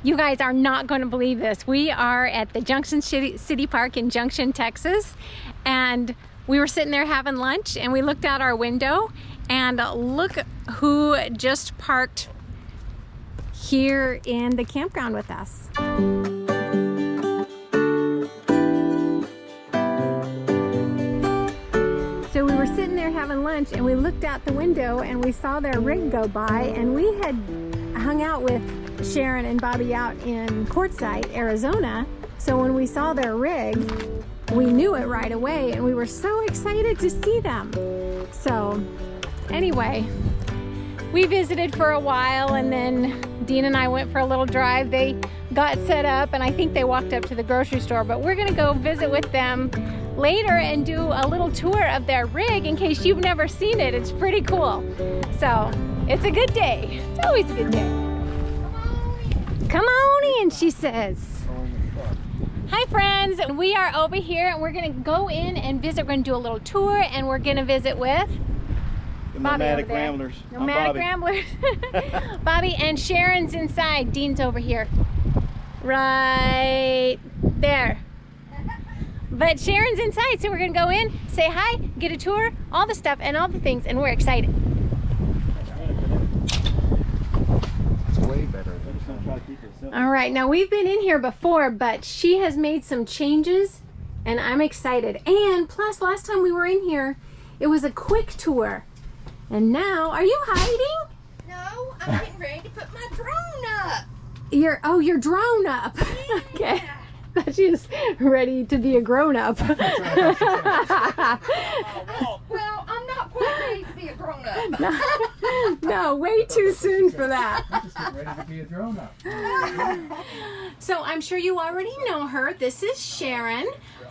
You guys are not going to believe this. We are at the Junction City Park in Junction, Texas, and we were sitting there having lunch, and we looked out our window, and look who just parked here in the campground with us. So we were sitting there having lunch, and we looked out the window and we saw their rig go by, and we had hung out with Sharon and Bobby out in Quartzsite, Arizona. So when we saw their rig, we knew it right away, and we were so excited to see them. So anyway, we visited for a while, and then Dean and I went for a little drive. They got set up, and I think they walked up to the grocery store, but we're gonna go visit with them later and do a little tour of their rig in case you've never seen it. It's pretty cool. So it's a good day. It's always a good day. Come on in, she says. Hi friends, we are over here and we're gonna go in and visit. We're gonna do a little tour, and we're gonna visit with the Nomadic Ramblers. Nomadic Ramblers. Bobby, and Sharon's inside. Dean's over here. Right there. But Sharon's inside, so we're gonna go in, say hi, get a tour, all the stuff and all the things, and we're excited. It's way better. All right, now we've been in here before, but she has made some changes, and I'm excited. And plus, last time we were in here, it was a quick tour. And now, are you hiding? No, I'm getting ready to put my drone up. You're drone up. Yeah. Okay. She's ready to be a grown-up. Well, I'm not quite ready to be a grown-up. No, way too soon for that. I'm just getting ready to be a grown-up. So I'm sure you already know her. This is Sharon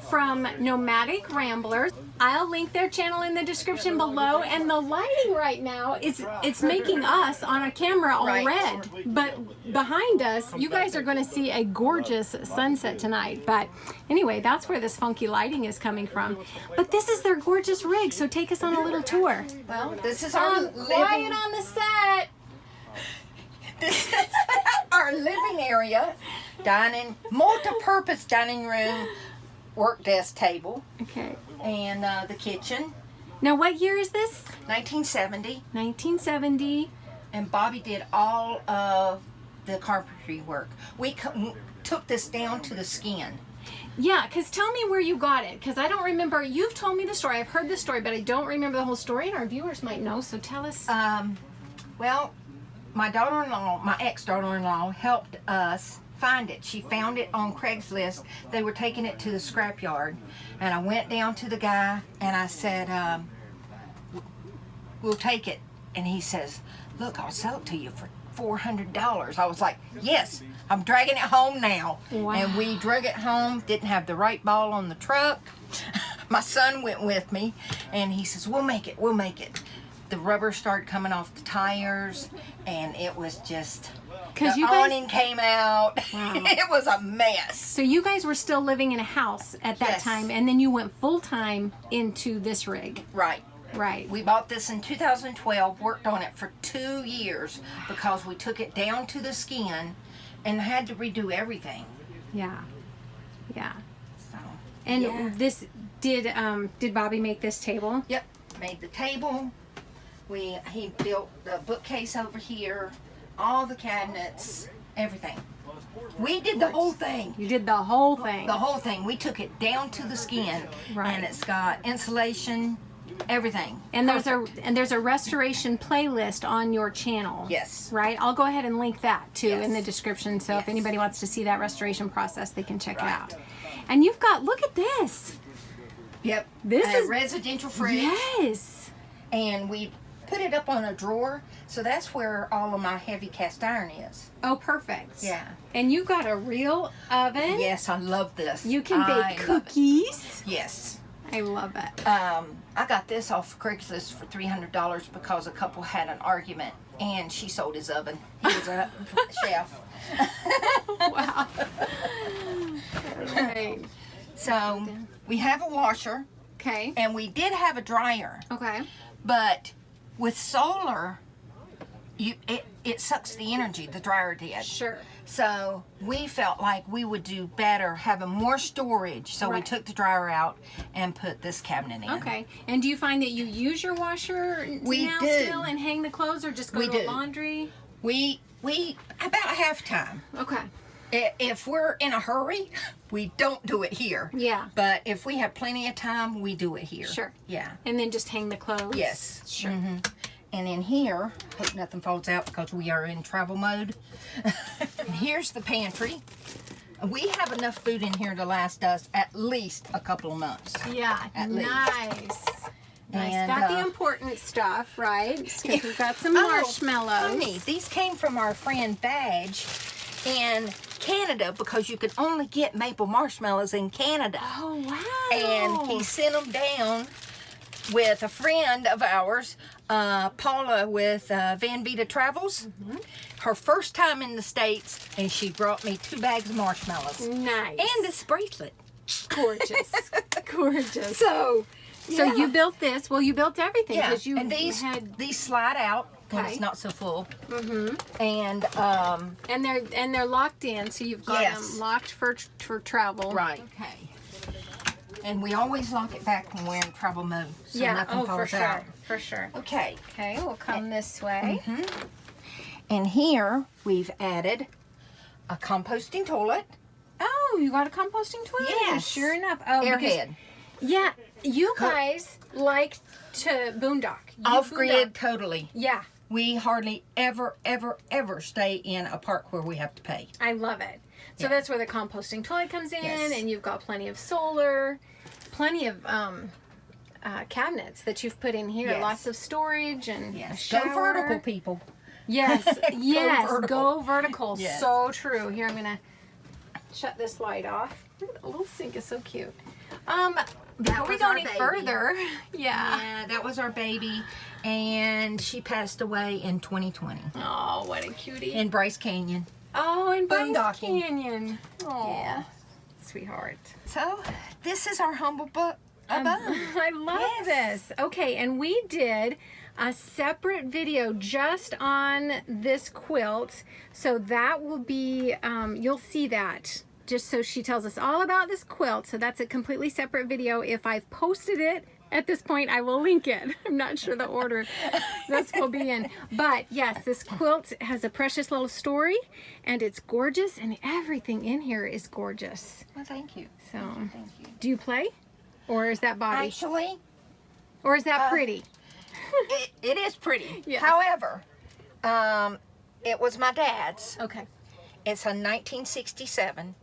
from Nomadic Ramblers. I'll link their channel in the description below, and the lighting right now it's making us on a camera all red, but behind us you guys are going to see a gorgeous sunset tonight. But anyway, that's where this funky lighting is coming from. But this is their gorgeous rig, so take us on a little tour. Well, this is our Quiet on the set. This is our living area, dining, multi-purpose dining room, work desk table. Okay. And the kitchen. Now, what year is this? 1970. 1970. And Bobby did all of the carpentry work. We took this down to the skin. Yeah, because tell me where you got it, because I don't remember. You've told me the story. I've heard the story, but I don't remember the whole story, and our viewers might know, so tell us. Well, my daughter-in-law, my ex-daughter-in-law, helped us find it. She found it on Craigslist. They were taking it to the scrapyard, and I went down to the guy and I said, we'll take it. And he says, look, I'll sell it to you for $400. I was like, yes, I'm dragging it home now. Wow. And we drug it home, didn't have the right ball on the truck. My son went with me, and he says, we'll make it, we'll make it. The rubber started coming off the tires, and it was just... Because the you guys, awning came out. Wow. It was a mess. so you guys were still living in a house at that Yes. time, and then you went full-time into this rig. Right. Right. We bought this in 2012, worked on it for 2 years because we took it down to the skin and had to redo everything. Yeah. Yeah. So, And yeah. this, did Bobby make this table? Yep, made the table. He built the bookcase over here, all the cabinets, everything. We did the whole thing. You did the whole thing. The whole thing. We took it down to the skin, Right. and it's got insulation, everything. And there's Perfect. a restoration playlist on your channel. Yes. Right? I'll go ahead and link that too in the Yes. description, so if Yes. anybody wants to see that restoration process, they can check it Right. out. And you've got, look at this. Yep. This a is residential fridge. Yes. And we put it up on a drawer, so that's where all of my heavy cast iron is. Oh, perfect. Yeah. And you've got a real oven. Yes, I love this. You can I bake love it. cookies. Yes. I love it. I got this off Craigslist for $300 because a couple had an argument, and she sold his oven. He was a chef. Wow. Right. So we have a washer, Okay. and we did have a dryer, Okay. but with solar, it sucks the energy. The dryer did. Sure. So we felt like we would do better having more storage. So we Right. took the dryer out and put this cabinet in. Okay. And do you find that you use your washer We now do. still and hang the clothes, or just go We to do. laundry? We about half time. Okay. If we're in a hurry, we don't do it here. Yeah. But if we have plenty of time, we do it here. Sure. Yeah. And then just hang the clothes? Yes. Sure. And in here, hope nothing falls out because we are in travel mode. And here's the pantry. We have enough food in here to last us at least a couple of months. Yeah. At least. Nice. Nice. And, got the important stuff, right? Because we've got some marshmallows. Honey, these came from our friend Badge in Canada because you could only get maple marshmallows in Canada. Oh, wow. And he sent them down with a friend of ours, Paula with Van Vita Travels. Her first time in the States, and she brought me 2 bags of marshmallows. Nice. And this bracelet. Gorgeous. Gorgeous. So You built this. Well, you built everything. yeah, 'Cause you and these slide out when Okay. it's not so full. And And they're locked in, so you've got Yes. them locked for travel. right. Okay. And we always lock it back when we're in travel mode, so Yeah. nothing Oh, falls for sure. out. For sure. Okay. Okay, we'll come this way. And here we've added a composting toilet. Oh, you got a composting toilet? Yes. Sure enough. Oh, because- Airhead. Yeah, you guys like to boondock. You Off boondock. grid, totally. Yeah, We hardly ever stay in a park where we have to pay. I love it. So Yeah. that's where the composting toilet comes in, Yes. and you've got plenty of solar, plenty of cabinets that you've put in here. Yes. Lots of storage and a Yes. shower. Go vertical, people. Yes, yes, vertical. go vertical. Yes. So true. Here, I'm gonna shut this light off. Look at the little sink is so cute. Before we was go our any baby. further, yeah. Yeah, that was our baby, and she passed away in 2020 Oh, what a cutie. in Bryce Canyon. Oh, in Bryce boondocking. Canyon. Oh, Yeah. sweetheart. So this is our humble abode. I love Yes. this. Okay, and we did a separate video just on this quilt, so that will be you'll see that, just so she tells us all about this quilt. So that's a completely separate video. If I've posted it at this point, I will link it. I'm not sure the order this will be in, but yes, this quilt has a precious little story, and it's gorgeous, and everything in here is gorgeous. Well, thank you. So Thank you. do you play, or is that Bobby, Actually, or is that pretty? it is pretty. Yes. However, it was my dad's. Okay. It's a 1967,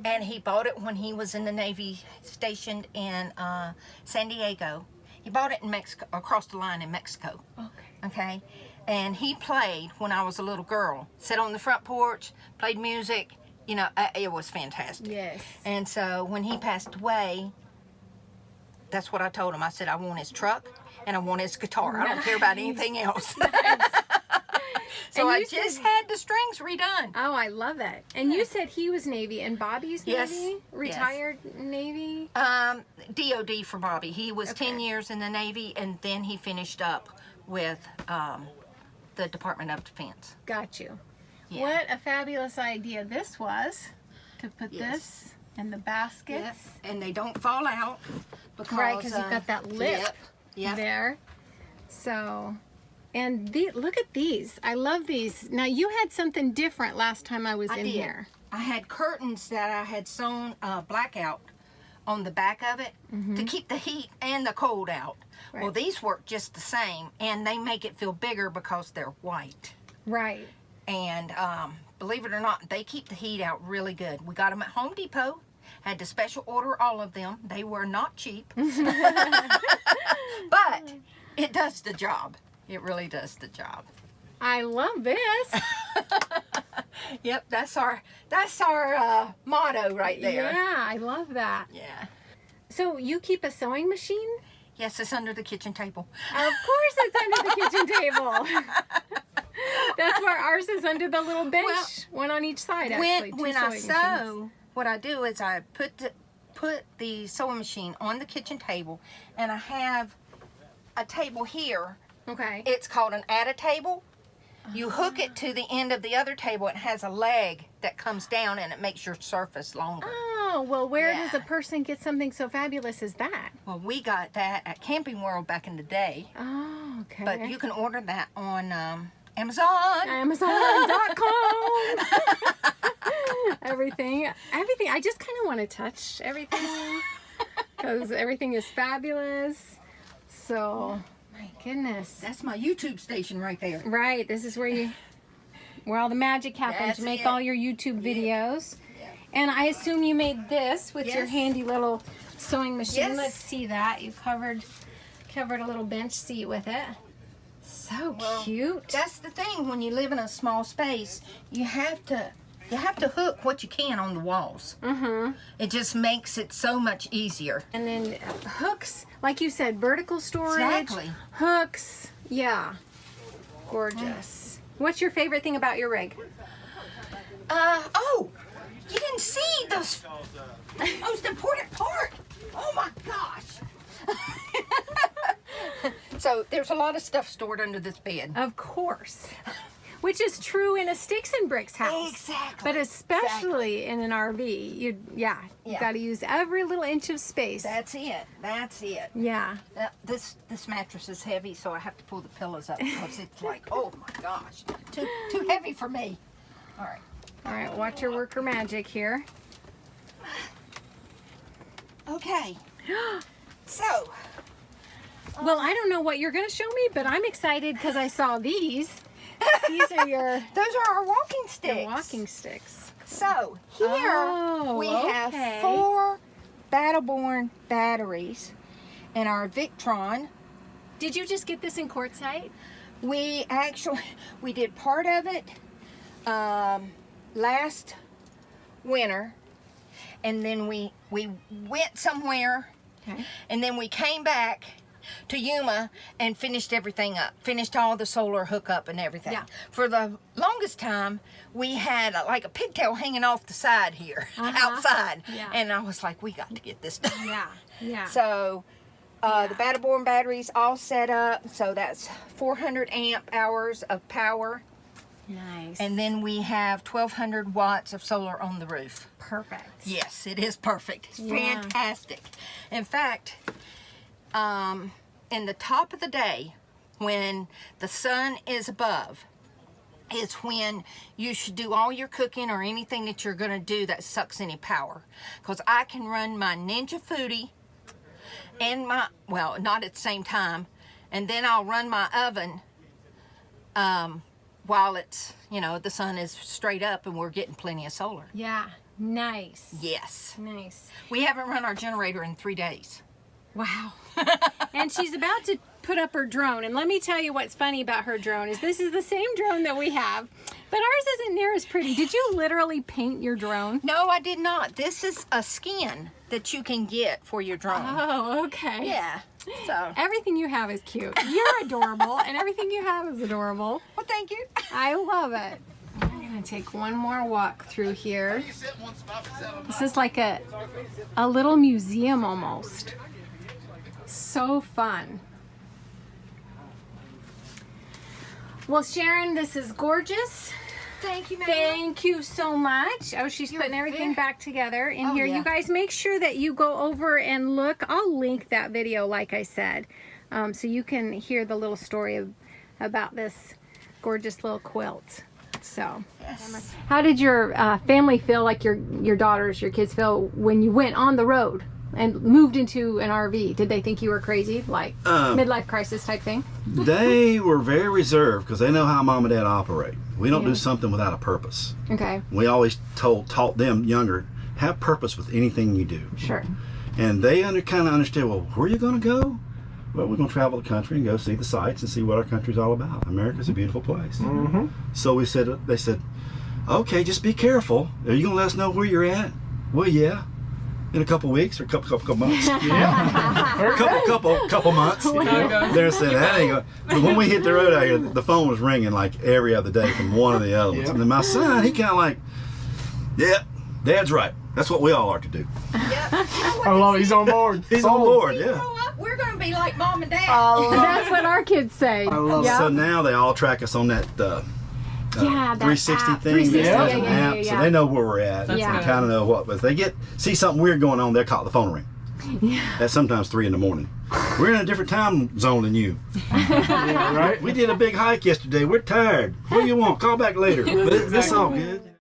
and he bought it when he was in the Navy, stationed in San Diego. He bought it in Mexico, across the line in Mexico. Okay. Okay, and he played when I was a little girl. Sat on the front porch, played music. You know, it was fantastic. Yes. And so when he passed away, that's what I told him. I said, I want his truck and I want his guitar. I don't care about anything else. So And I you just said- had the strings redone. Oh, I love it. And you said he was Navy, and Bobby's Yes. Navy? Retired Navy? DOD for Bobby. He was Okay. 10 years in the Navy, and then he finished up with the Department of Defense. Got you. Yeah. What a fabulous idea this was, to put Yes. this in the baskets. And they don't fall out. Because, Right, because you've got that lip Yep. there. So, and look at these. I love these. Now, you had something different last time I was in here. I had curtains that I had sewn blackout on the back of it to keep the heat and the cold out. Well, Right. these work just the same, and they make it feel bigger because they're white. Right. And believe it or not, they keep the heat out really good. We got them at Home Depot. Had to special order all of them. They were not cheap. But it does the job. It really does the job. I love this. Yep, that's our motto right there. Yeah, I love that. Yeah. So you keep a sewing machine? Yes, it's under the kitchen table. Of course it's under the kitchen table. That's where ours is, under the little bench. Well, one on each side, actually. two When I sewing sew, machines. what I do is I put the sewing machine on the kitchen table, and I have a table here. Okay. It's called an add-a table. You hook it to the end of the other table. It has a leg that comes down, and it makes your surface longer. Oh, well, where Yeah. does a person get something so fabulous as that? Well, we got that at Camping World back in the day. Oh, okay. But you can order that on Amazon. Amazon.com. everything. I just kind of want to touch everything because everything is fabulous. So, my goodness. That's my YouTube station right there. Right. This is where all the magic happens. That's You make it. all your YouTube videos. Yeah. And I assume you made this with your Yes. handy little sewing machine. Yes. Let's see that. You covered a little bench seat with it. So cute. That's the thing. When you live in a small space, you have to hook what you can on the walls. Mm-hmm. It just makes it so much easier. And then hooks, like you said, vertical storage. Exactly. Hooks. Yeah. Gorgeous. What's your favorite thing about your rig? Oh, you didn't see the most important part. Oh my gosh. So there's a lot of stuff stored under this bed. Of course. Which is true in a sticks and bricks house. Exactly. But especially in an RV. You Yeah. got to use every little inch of space. That's it. That's it. Yeah. This mattress is heavy, so I have to pull the pillows up because it's like, oh my gosh, too heavy for me. All right. All right, watch your worker magic here. Okay. So. Well, I don't know what you're going to show me, but I'm excited because I saw these. These are Those are our walking sticks. your walking sticks. So here we have okay. 4 Battleborn batteries in our Victron. Did you just get this in Quartzsite? We did part of it last winter, and then we went somewhere, Okay. and then we came back to Yuma and finished everything up. Finished all the solar hookup and everything. Yeah. For the longest time, we had like a pigtail hanging off the side here, outside. Yeah. And I was like, we got to get this done. Yeah. Yeah. So the Battleborn batteries all set up. So that's 400 amp hours of power. Nice. And then we have 1,200 watts of solar on the roof. Perfect. Yes, it is perfect. It's Yeah. fantastic. In fact, in the top of the day, when the sun is above, is when you should do all your cooking or anything that you're going to do that sucks any power. Because I can run my Ninja Foodie and well, not at the same time, and then I'll run my oven while it's, the sun is straight up and we're getting plenty of solar. Yeah. Nice. Yes. Nice. We haven't run our generator in 3 days. Wow. And she's about to put up her drone. And let me tell you what's funny about her drone is this is the same drone that we have, but ours isn't near as pretty. Did you literally paint your drone? No, I did not. This is a skin that you can get for your drone. Oh, okay. Yeah. So. Everything you have is cute. You're adorable, and everything you have is adorable. Well, thank you. I love it. I'm going to take one more walk through here. This is like a little museum almost. So fun. Well, Sharon, this is gorgeous. Thank you, ma'am. Thank you so much. Oh, she's You're putting everything very- back together in Oh, here. yeah. You guys make sure that you go over and look. I'll link that video, like I said, so you can hear the little story about this gorgeous little quilt. So, Yes. how did your family feel, like your daughters, your kids feel when you went on the road and moved into an RV? Did they think you were crazy, like midlife crisis type thing? They were very reserved because they know how mom and dad operate. We don't do something without a purpose. Okay, We always taught them younger, have purpose with anything you do. sure. And they kind of understand, well, where are you going to go? Well, we're going to travel the country and go see the sights and see what our country's all about. America's a beautiful place. Mm-hmm. So they said, okay, just be careful. Are you going to let us know where you're at? Well, yeah. In a couple weeks or a couple months. couple months. They're saying that ain't going. But when we hit the road out here, the phone was ringing like every other day from one of the other ones. And then my son, he kind of like, yeah, Dad's right. That's what we all are to do. Yep. Oh, Lord, he's on board. He's on board, yeah. Grow up up. We're going to be like mom and dad. That's what our kids say. I love Yep. So now they all track us on that that 360 app. thing. 360, There's an yeah, app, yeah. so they know where we're at. That's They good. kind of know what. But if they see something weird going on, they'll call the phone ring. Yeah. That's sometimes 3 in the morning. We're in a different time zone than you. Yeah, right? We did a big hike yesterday. We're tired. What do you want? Call back later. But it's all good.